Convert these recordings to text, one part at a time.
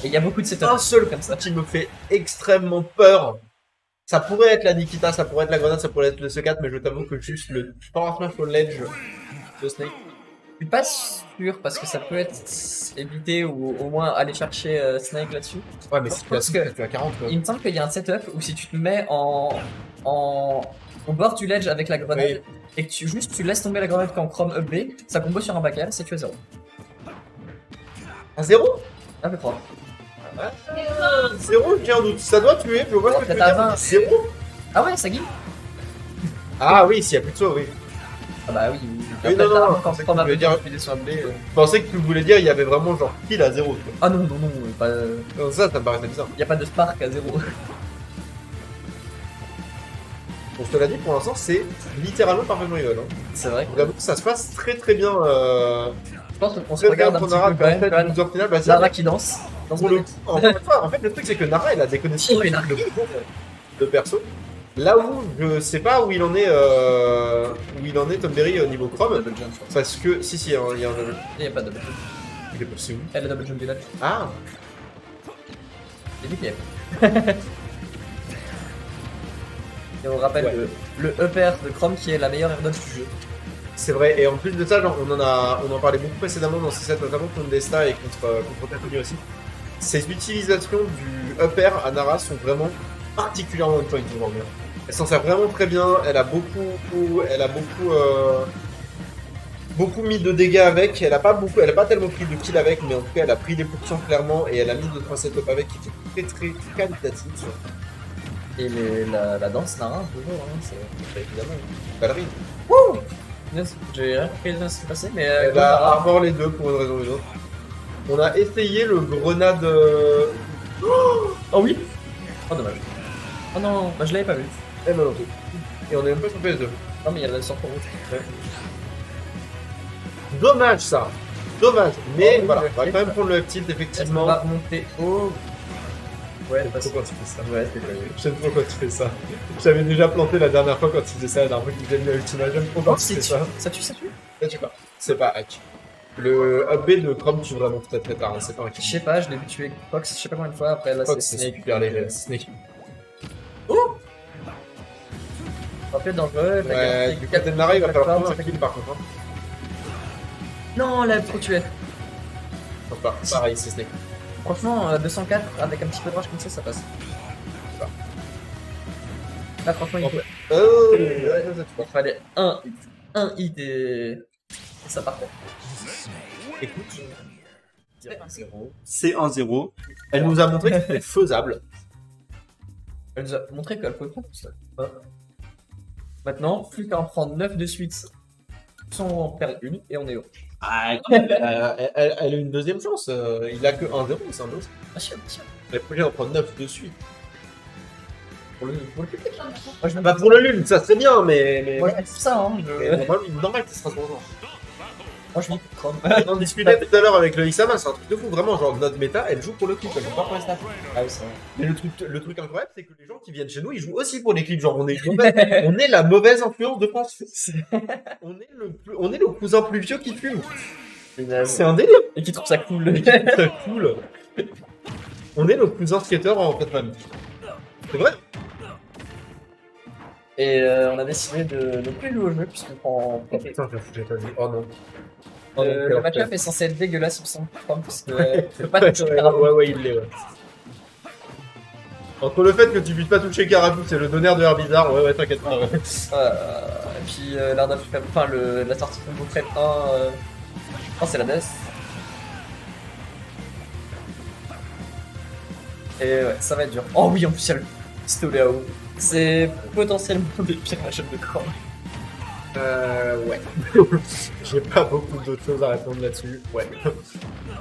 Et il y a beaucoup de setups un seul comme ça. qui me fait extrêmement peur. Ça pourrait être la Nikita, ça pourrait être la grenade, ça pourrait être le C4, mais je t'avoue que juste le Power Smash au ledge de Snake. Je suis pas sûr parce que ça peut être évité ou au moins aller chercher Snake là-dessus. Ouais, mais si tu as Parce que- 40 quoi. Il me semble qu'il y a un setup où si tu te mets au bord du ledge avec la grenade et que tu laisses tomber la grenade quand Chrome up B, ça combo sur un back air, c'est tu as 0. À 0 Un peu 3. 0, j'ai un doute. Ça doit tuer, je vois ce que tu veux peut-être à dire. 20. 0 Ah ouais, ça guide. Ah oui, s'il y a plus de saut, oui. Ah bah oui. Oui, non, Quand c'est Chrome que up tu voulais dire- B, sur un B. Je pensais que tu voulais dire il y avait vraiment genre kill à 0. Quoi. Ah non, pas, Non, ça me paraissait bizarre. y a pas de spark à 0. Bon, je te l'ai dit, pour l'instant, c'est littéralement parfaitement égal. Hein. C'est vrai. Vraiment, ça se passe très très bien. Je pense qu'on se Très bien regarde un pour petit Nara peu quand même. loser final. Bah, c'est Nara qui danse. Danse pour de le coup, encore une fois, en fait, le truc c'est que Nara, elle a des connaissances Oh, il a- de perso. Là où je sais pas où il en est Tom Berry au niveau Chrome. double jump, je pense. Parce que, si, il y a un double. Il y a pas de double jump. Il est passé où Elle a double jump du ledge. Ah C'est lui qui est. Et on rappelle Ouais. le upper de Chrome qui est la meilleure air dodge du jeu. c'est vrai, et en plus de ça, genre, on en parlait beaucoup précédemment dans ces sets, notamment contre Desta et contre Tatooine aussi. Ces utilisations du up air à Nara sont vraiment particulièrement on point aujourd'hui. Elle s'en sert vraiment très bien, elle a beaucoup mis de dégâts avec, elle a pas tellement pris de kills avec, mais en tout cas elle a pris des pourcents clairement et elle a mis 2-3 setups avec qui étaient très très qualitatifs. Et la danse Nara, toujours, hein, c'est évidemment. Ballerine. Yes, j'ai rien compris de ce qui s'est passé, mais. Elle go a Nara. armor les deux pour une raison ou une autre. On a essayé le grenade. Oh oui. Oh dommage. Oh non, bah je l'avais pas vu. Et non, non plus. Et on est même pas sur PS2. Non mais il y a la sorte pour route. Dommage ça. Dommage. Mais Oh, oui, voilà, le on va flip. quand même prendre le tilt On effectivement. va monter haut. Ouais, J'aime pas trop quand tu fais ça. Ouais, c'est pas J'aime trop quand tu fais ça. J'avais déjà planté la dernière fois quand tu faisais ça, la dernière fois qu'il faisait l'ultima. J'aime trop quand tu fais ça. Ça tue, ça tue. Là, tu pas. C'est pas hack. Le up B de Chrome tue vraiment très très tard. Hein. C'est pas un Je sais pas, je l'ai vu tuer Fox, je sais pas combien de fois, après là Fox, c'est c'est Snake. super léger. Snake. Ça peut être dangereux. Ouais, du côté de Nara, il va falloir prendre un kill par contre. Hein. Non, elle a trop tué. Je pense pas. Pareil, c'est Snake. Franchement, 204 avec un petit peu de rush comme ça passe. Là, franchement, il fallait un hit et ça partait. Écoute, c'est 1-0. Elle nous a montré que c'était faisable. Elle nous a montré qu'elle pouvait prendre tout ça. Maintenant, plus qu'à en prendre 9 de suite sans en perdre une et on est haut. Elle a une deuxième chance. Il a que 1-0, c'est un dos. Ah, chiant. Elle est obligée d'en prendre 9 de suite. Pour le public, là. Moi, je... Bah, pour le lune, ça serait bien, mais. Moi, je dis ça, hein. Mais normal que ce sera son genre. Moi, je dis Chrome. On en discutait tout à l'heure avec le Isama, c'est un truc de fou. Vraiment, genre, notre méta, elle joue pour le clip, elle joue pas pour les stats. Ah oui, c'est vrai. Mais le truc incroyable, c'est que les gens qui viennent chez nous, ils jouent aussi pour les clips. Genre, on est la mauvaise influence de France. On est le cousin plus vieux qui fume. C'est un délire. Et qui trouve ça cool. C'est cool. On est le cousin skater en fait famille. C'est vrai. Et on a décidé de ne plus jouer au jeu puisqu'on prend. Putain, j'ai pas vu. Oh non. Le match-up est censé être dégueulasse, il me semble, parce que tu peux pas toucher Ouais, Carapuce. ouais, il l'est, ouais. Entre le fait que tu puisses pas toucher Carapuce et le donneur de Herbizarre, ouais, t'inquiète pas, ouais. Et puis l'art d'Afrique, enfin la sortie combo prep 1, c'est la DES. Et ouais, ça va être dur. Oh oui, en plus il y a le pistolet à eau. C'est potentiellement des pires match de Chrome. Ouais. J'ai pas beaucoup d'autres choses à répondre là-dessus. Ouais.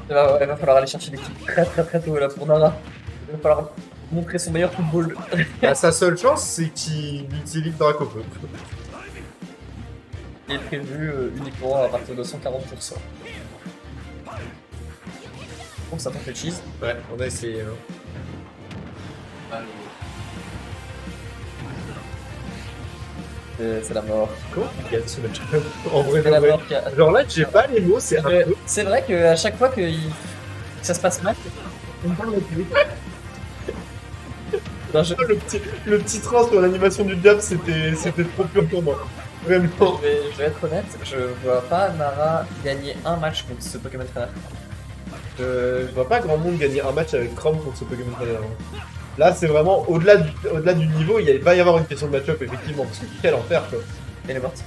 Il va falloir aller chercher l'équipe très tôt là pour Nara. Il va falloir montrer son meilleur football. Bah, sa seule chance, c'est qu'il utilise Dracopeux. Il est prévu uniquement à partir de 140%. Donc ça fait le cheese. Ouais, on a essayé. C'est la mort. Comment il gagne ce match en vrai, C'est la ouais. mort qui a... Genre là, j'ai pas les mots, c'est un peu. C'est vrai qu'à chaque fois que ça se passe mal, Non, Le petit train sur l'animation du diable, c'était trop pur pour moi. Vraiment. je vais être honnête, je vois pas Nara gagner un match contre ce Pokémon Trainer. Je vois pas grand monde gagner un match avec Chrome contre ce Pokémon Trainer. Là, c'est vraiment au-delà du niveau, il va y avoir une question de match-up, effectivement, parce que quel enfer, quoi. Il est morte.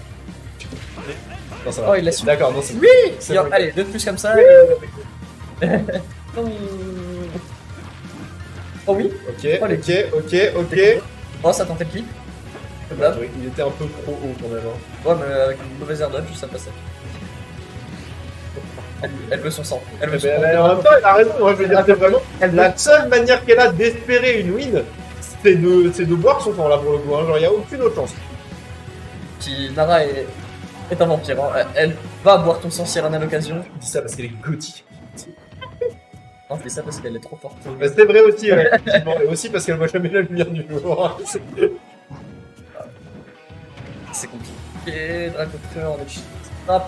Non, ça va. Oh, il l'a su. D'accord, non, c'est Oui c'est Yo, bon. allez, 2 de plus comme ça. Oh. Oh oui. Ok, Oh, les ok. Oh, ça tentait le clip. Comme d'hab. Oui, il était un peu trop haut quand même. Hein. Ouais, mais avec une mauvaise air dodge, ça passait. Elle veut son sang. Elle veut son Mais en même temps, elle a raison, moi, je veux dire, c'est vraiment la seule manière qu'elle a d'espérer une win, c'est de boire son temps là pour le coup. Hein. Genre, il n'y a aucune autre chance. Puis Nara est un vampire. Hein. Elle va boire ton sang si elle en a l'occasion. Je dis ça parce qu'elle est gothique. Non, je dis ça parce qu'elle est trop forte. Mais c'est vrai aussi, ouais, effectivement. Et aussi parce qu'elle voit jamais la lumière du jour. C'est compliqué. Dracoteur, on est chute.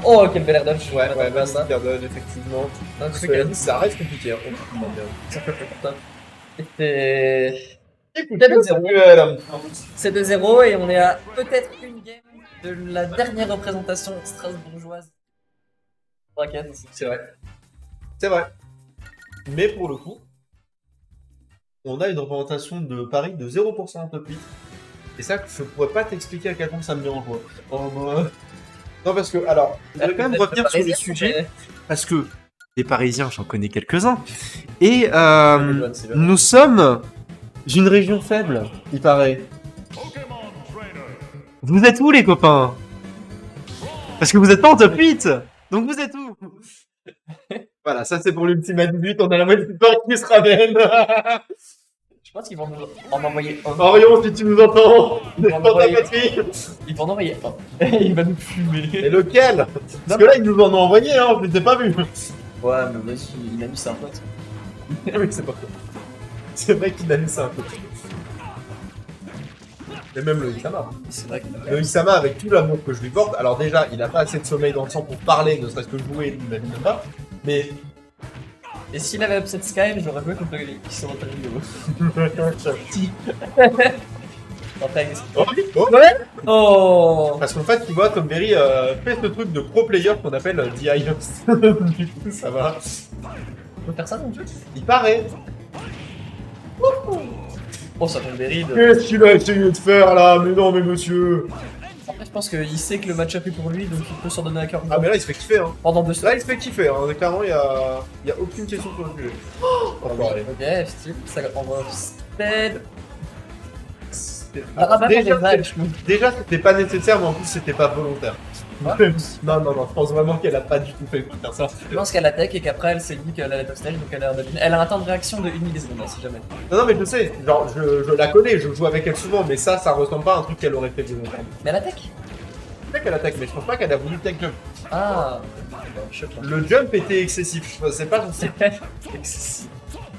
Oh, quel bel air dodge. Ouais, Je ouais, m'attendais pas à ça. Gardon, effectivement. Un truc Cela dit, ça reste compliqué. Hein. On comprend bien. ça peut être top. Et Écoute, Quel 0. duel. c'est 2-0 et on est à peut-être une game de la dernière représentation strasbourgeoise. Braquette. C'est vrai. C'est vrai. Mais pour le coup, on a une représentation de Paris de 0% en top 8. Et ça, je pourrais pas t'expliquer à quel point ça me dérange. Moi. Non, parce que, alors, je vais quand même revenir sur le sujet, parce que les Parisiens, j'en connais quelques-uns, et nous sommes une région faible, il paraît. Vous êtes où, les copains? Parce que vous êtes pas en top 8, donc vous êtes où? Voilà, ça c'est pour l'ultimate but, on a la moitié de Paris qui se ramène. Je pense qu'ils vont nous en envoyer un. Orion, si tu nous entends, défends ta envoyer- patrie. Ils vont en envoyer un. Il va nous fumer. Et lequel? Parce que là, ils nous en ont envoyé, hein, je les ai pas vus. Ouais, mais vas-y, il a mis ça un pote. Oui, c'est pas faux. C'est vrai qu'il a mis ça un peu. Et même le Isama. C'est vrai que. Le Isama, avec tout l'amour que je lui porte, alors déjà, il a pas assez de sommeil dans le sang pour parler, ne serait-ce que jouer, il n'imagine même pas. Mais. Et s'il avait Upset Sky, j'aurais joué contre lui qui sont rentrés vidéo. Petit. Oh, Oh. ouais. Oh. Parce qu'en fait, tu vois, Tom Berry fait ce truc de pro player qu'on appelle DI. Du coup, ça va. On peut faire ça dans le jeu. Il paraît. Oh, ça tombe des rides. Qu'est-ce qu'il a essayé de faire là? Mais non, mais monsieur. Après, je pense qu'il sait que le match-up est pour lui, donc il peut s'en donner à cœur. Ah, mais là, il se fait kiffer, hein. Pendant 2 Là, semaines. il se fait kiffer, hein. Clairement, il y a aucune question sur le sujet. Oh, Ok, Steve, ça envoie Sped. Ah, bah, déjà, des vagues, je me- déjà, c'était pas nécessaire, mais en plus, c'était pas volontaire. Ah. Non, je pense vraiment qu'elle a pas du tout fait pour faire ça. Je pense qu'elle attaque et qu'après elle s'est dit qu'elle allait top stage, donc elle a un temps de réaction de 1 milliseconde, hein, si jamais. Non, mais je sais, genre, je la connais, je joue avec elle souvent, mais ça ressemble pas à un truc qu'elle aurait fait volontairement. Mais elle attaque. Je sais qu'elle attaque, mais je pense pas qu'elle a voulu tech jump. Ah. Je sais pas. Le jump était excessif, c'est pas son style.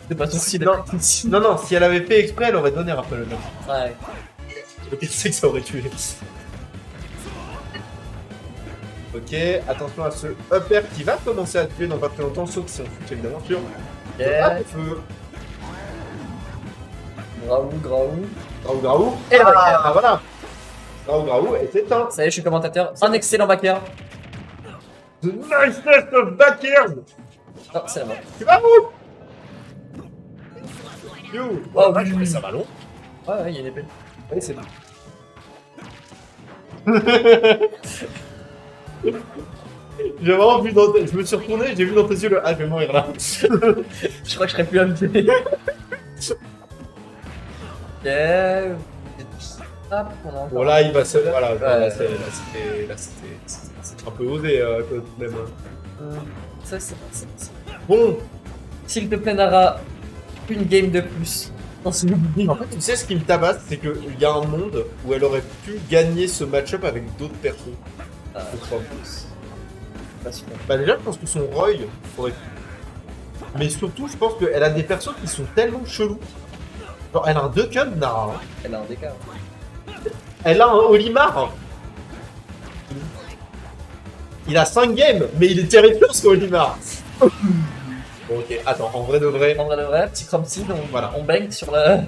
C'est pas son style. Non, non, si elle avait fait exprès, elle aurait donné après le jump. Ouais. Le pire, c'est que ça aurait tué. Ok, attention à ce upper qui va commencer à tuer dans pas très longtemps, sauf si on fout évidemment sur Ok. le feu. Graou. Graou. Et le backer. Ah, voilà. Graou est éteint. Ça y est, je suis commentateur. Un excellent backer. The niceness of backers. Non, c'est la mort. Tu vas où? You. Oh, ouais, oui, je oui. fais ça ballon. Ouais, il y a une épée. Oui, c'est bon. J'ai vraiment vu dans je me suis retourné, j'ai vu dans tes yeux le ah je vais mourir là. Je crois que je serais plus invité. Ok. Hop, on a encore. Bon là il va se voilà, Ouais. là c'était un peu osé quand même. Ça, c'est pas ça. Bon, S'il te plaît, Nara, une game de plus. Dans ce game. en fait tu sais ce qui me tabasse, c'est qu'il y a un monde où elle aurait pu gagner ce match-up avec d'autres persos. Ah, Je crois. pas sûr. Bah déjà je pense que son Roy aurait pu. Mais surtout je pense qu'elle a des persos qui sont tellement chelous. Genre elle a un Duckun Nara. Hein. Elle a un décart. Elle a un Olimar. Il a 5 games, mais il est terrifiant ce Olimar. Bon, Bon, ok, attends, en vrai de vrai. En vrai de vrai, petit crumpty, donc Voilà. on baigne sur le.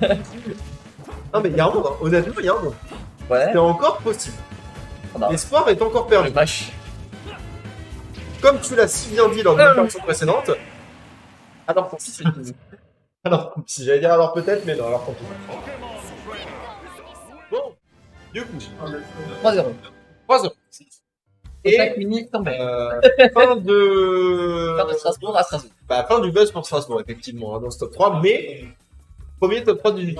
Non, mais il y a un monde, hein. Honnêtement, il y a un monde. Ouais. C'est encore possible. Non. L'espoir est encore perdu. Le match. Comme tu l'as si bien dit lors de l'intervention précédente. Alors pour si c'est fini. Alors, si j'allais dire alors peut-être, mais non, alors tant pis. Bon, du coup, 3-0. 3 heures. Et Et mini tombé. fin de. Fin de Strasbourg à Strasbourg. Bah, fin du buzz pour Strasbourg, effectivement, hein, dans ce top 3, mais premier top 3 du